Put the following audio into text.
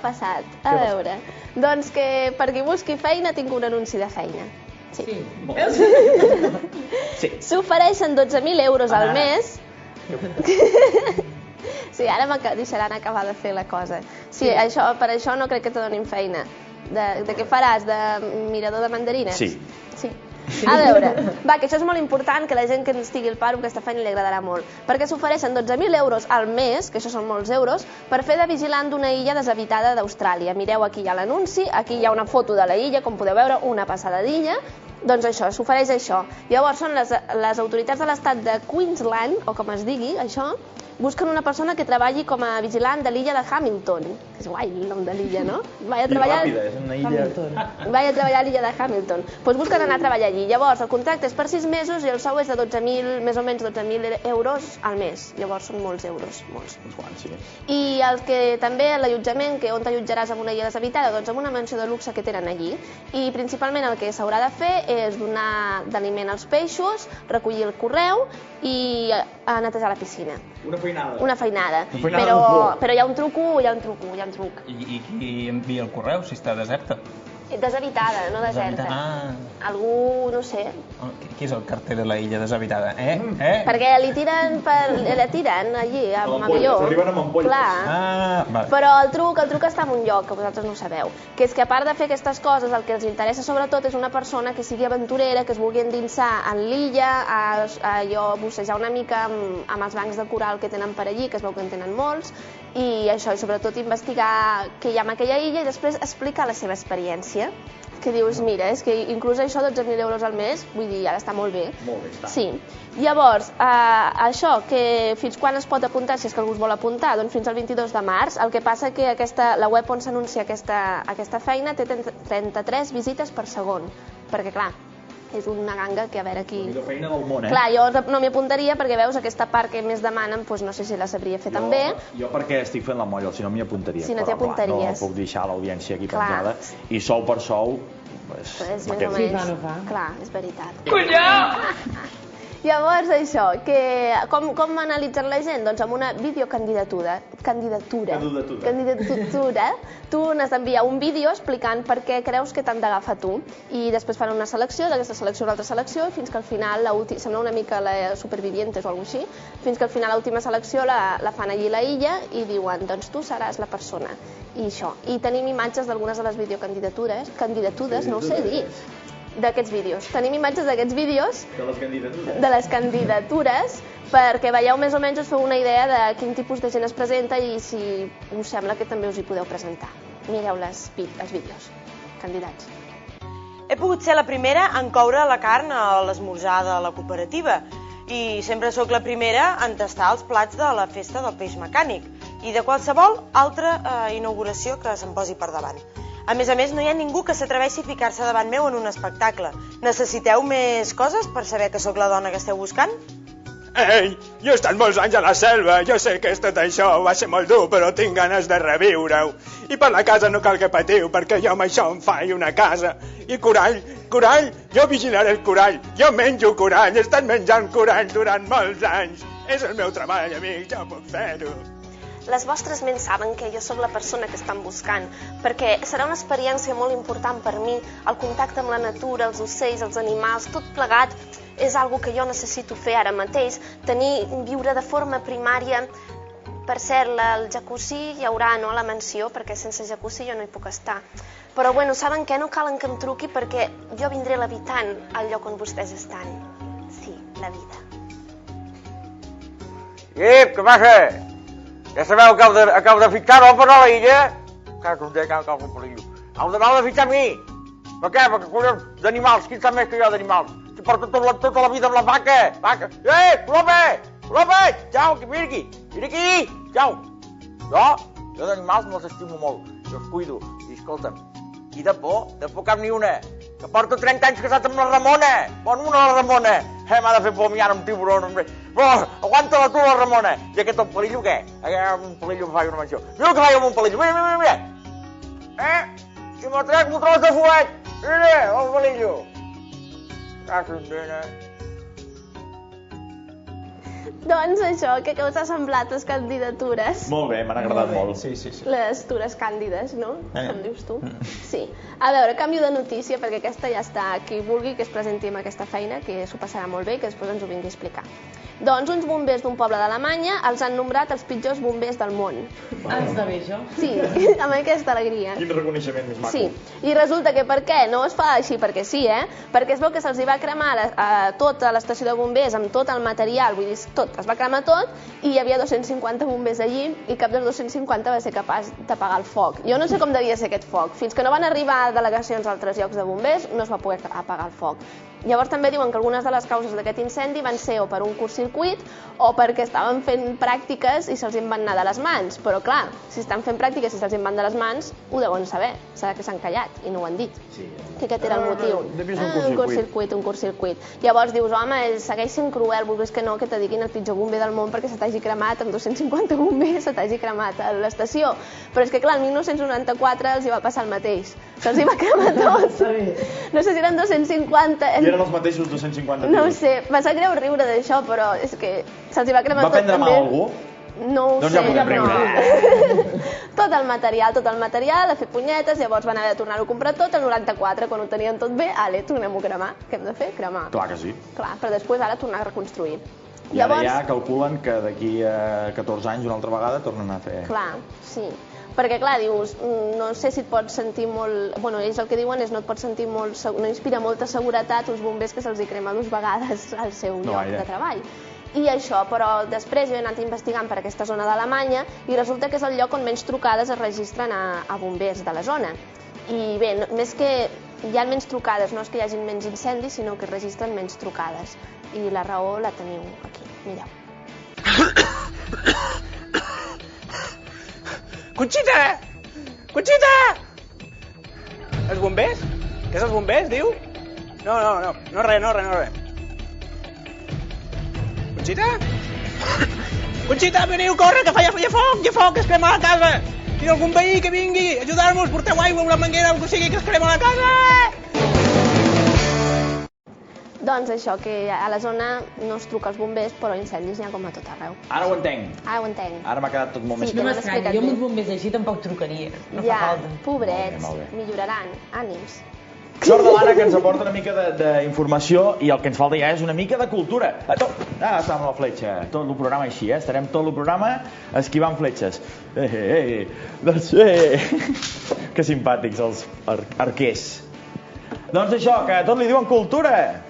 passat? A veure, doncs que per qui busqui feina tinc un anunci de feina. Sí. S'ofereixen 12.000 euros al mes. Sí, ara me deixaran acabar de fer la cosa. Sí, per això no crec que te donin feina. De què faràs? De mirador de mandarines? Sí. A veure, que això és molt important, que la gent que estigui al paro aquesta feina li agradarà molt, perquè s'ofereixen 12.000 euros al mes, que això són molts euros, per fer de vigilant d'una illa deshabitada d'Austràlia. Mireu, aquí hi ha l'anunci, aquí hi ha una foto de la illa, com podeu veure, una passada d'illa. Doncs això, s'ofereix això. Llavors són les autoritats de l'estat de Queensland, o com es digui, això, busquen una persona que treballi com a vigilant de l'illa de Hamilton. És guai el nom de l'illa, no? Vaig a treballar a l'illa de Hamilton. Doncs busquen anar a treballar allí. Llavors, el contracte és per 6 mesos i el sou és de 12.000, més o menys 12.000 euros al mes. Llavors són molts euros, molts. I el que també l'allotjament, on t'allotjaràs en una illa deshabitada, doncs en una mansió de luxe que tenen allí. I principalment el que s'haurà de fer és donar d'aliment als peixos, recollir el correu i netejar la piscina. Una feinada. Però hi ha un truc. I qui envia el correu si està deserta? Deshabitada, no deserta. Algú, no sé. Qui és el carter de la illa deshabitada? Perquè li tiren allí, amb avió. S'arriben amb ampolles. Però el truc està en un lloc, que vosaltres no sabeu. Que és que a part de fer aquestes coses, el que els interessa sobretot és una persona que sigui aventurera, que es vulgui endinsar en l'illa, a bussejar una mica amb els bancs de coral que tenen per allí, que es veu que en tenen molts, i això, i sobretot investigar què hi ha en aquella illa i després explicar la seva experiència. Que dius, mira, és que inclús això, 12.000 euros al mes, vull dir, ara està molt bé. Molt bé, està. Sí. Llavors, això, que fins quan es pot apuntar, si és que algú es vol apuntar? Doncs fins al 22 de març. El que passa que la web on s'anuncia aquesta feina té 33 visites per segon. Perquè, clar, és una ganga que a veure aquí... La millor feina del món, Clar, jo no m'hi apuntaria perquè veus aquesta part que més demanen, doncs no sé si la sabria fer tan bé. Jo perquè estic fent la molla, si no m'hi apuntaria. Si no t'hi apuntaries. No puc deixar l'audiència aquí penjada. I sou per sou, més o menys. Clar, és veritat. Colló! Llavors, això, com analitzen la gent? Doncs amb una videocandidatura. Tu n'has d'enviar un vídeo explicant per què creus que t'han d'agafar tu. I després fan una selecció, d'aquesta selecció una altra selecció, fins que al final, sembla una mica la Supervivientes o alguna cosa així, fins que al final l'última selecció la fan allí a la illa i diuen, doncs tu seràs la persona. I això. I tenim imatges d'algunes de les videocandidatures, no ho sé dir, d'aquests vídeos. Tenim imatges d'aquests vídeos de les candidatures perquè veieu més o menys, us feu una idea de quin tipus de gent es presenta i si us sembla que també us hi podeu presentar. Mireu els vídeos. Candidats. He pogut ser la primera en coure la carn a l'esmorzar de la cooperativa i sempre sóc la primera en tastar els plats de la festa del peix mecànic i de qualsevol altra inauguració que se'm posi per davant. A més, no hi ha ningú que s'atreveixi a ficar-se davant meu en un espectacle. Necessiteu més coses per saber que sóc la dona que esteu buscant? Ei, jo he estat molts anys a la selva, jo sé que tot això va ser molt dur, però tinc ganes de reviure-ho. I per la casa no cal que patiu, perquè jo amb això em faig una casa. I corall, jo vigilaré el corall, jo menjo corall, he estat menjant corall durant molts anys. És el meu treball, amic, jo puc fer-ho. Les vostres ments saben que jo sóc la persona que estan buscant, perquè serà una experiència molt important per mi, el contacte amb la natura, els ocells, els animals, tot plegat és algo que jo necessito fer ara mateix, viure de forma primària. Per cert, el jacuzzi hi haurà, no?, a la mansió, perquè sense jacuzzi jo no hi puc estar. Però, bueno, saben què? No calen que em truqui perquè jo vindré l'habitant al lloc on vostès estan. Sí, la vida. Què passa? Ja sabeu que acabo de fitxar, no, per anar a la illa? Caso de un perillo. Heu d'anar a fitxar a mi. Per què? Perquè, collons, d'animals, qui sap més que jo d'animals? Si porto tota la vida amb la vaca. Lope! Jau, mira aquí, jau. Jo d'animals me'ls estimo molt, jo els cuido. I escolta'm, i de por cap ni una. Que porto 30 anys casat amb la Ramona. Bueno, una la Ramona. M'ha de fer por a mi ara un tiburón, hombre. Però aguanta-la tu, la Ramona. I aquest el pelillo, què? Un pelillo em faig una menció. Mira que faig amb un pelillo, mira. Si me trec un tros de fuet. Mira, el pelillo. Gràcies, nena. Doncs això, què us ha semblat les candidatures? Molt bé, m'han agradat molt. Sí. Les tures càndides, no? Com dius tu? Sí. A veure, canvio de notícia, perquè aquesta ja està. Qui vulgui que es presenti amb aquesta feina, que s'ho passarà molt bé, que després ens ho vingui a explicar. Doncs uns bombers d'un poble d'Alemanya els han nombrat els pitjors bombers del món. Està bé, això? Sí, amb aquesta alegria. Quin reconeixement més maco. Sí, i resulta que per què? No es fa així perquè sí, Perquè es veu que se'ls va cremar tota l'estació de bombers amb tot el material, vull dir, tot, es va cremar tot, i hi havia 250 bombers allí, i cap dels 250 va ser capaç d'apagar el foc. Jo no sé com devia ser aquest foc. Fins que no van arribar delegacions a altres llocs de bombers, no es va poder apagar el foc. Llavors també diuen que algunes de les causes d'aquest incendi van ser o per un curtcircuit o perquè estaven fent pràctiques i se'ls van anar de les mans. Però clar, si estan fent pràctiques i se'ls van de les mans, ho deuen saber. Serà que s'han callat i no ho han dit. Sí. Que aquest era el motiu. Un curtcircuit. Llavors dius, home, segueix sent cruel, vulguis que no, que te diguin el pitjor bomber del món perquè se t'hagi cremat amb 250 bombers, se t'hagi cremat a l'estació. Però és que clar, el 1994 els hi va passar el mateix. Se'ls hi va cremar tot. No sé si eren 250... I eren els mateixos 250 No ho sé, em sap greu riure d'això, però és que se'ls hi va cremar tot també. Va prendre mal algú? No ho doncs sé. Ja podem riure. Tot el material, a fer punyetes, llavors van haver de tornar-ho a comprar tot el 94, quan ho tenien tot bé, tornem-ho a cremar. Què hem de fer? Cremar. Clar que sí. Clar, però després ara tornar a reconstruir. I ara ja calculen que d'aquí a 14 anys una altra vegada tornen a fer... Clar, sí. Perquè clar, dius, no sé si et pots sentir molt... Bueno, ells el que diuen és no et pots sentir molt... No inspira molta seguretat uns bombers que se'ls hi crema 2 vegades al seu lloc de treball. I això, però després jo he anat investigant per aquesta zona d'Alemanya i resulta que és el lloc on menys trucades es registren a bombers de la zona. I bé, més que hi ha menys trucades, no és que hi hagi menys incendis, sinó que es registren menys trucades. I la raó la teniu aquí, mireu. Conxita! Conxita! Els bombers? Què és els bombers, diu? No res. Conxita? Conxita, veniu, corre, que hi ha foc, que es crema la casa! Si algun veí que vingui, ajudar-nos, porteu aigua, una manguera, el que sigui, que es crema la casa! Doncs això, que a la zona no es truca als bombers, però incendis n'hi ha com a tot arreu. Ara ho entenc. Ara m'ha quedat tot molt més clar. No m'estranya, jo amb els bombers així tampoc trucaria. No fa falta. Pobrets, milloraran. Ànims. Sort de l'Anna, que ens aporta una mica d'informació i el que ens falta ja és una mica de cultura. Està amb la fletxa. Tot el programa així, estarem tot el programa esquivant fletxes. Doncs que simpàtics els arquers. Doncs això, que tot li diuen cultura.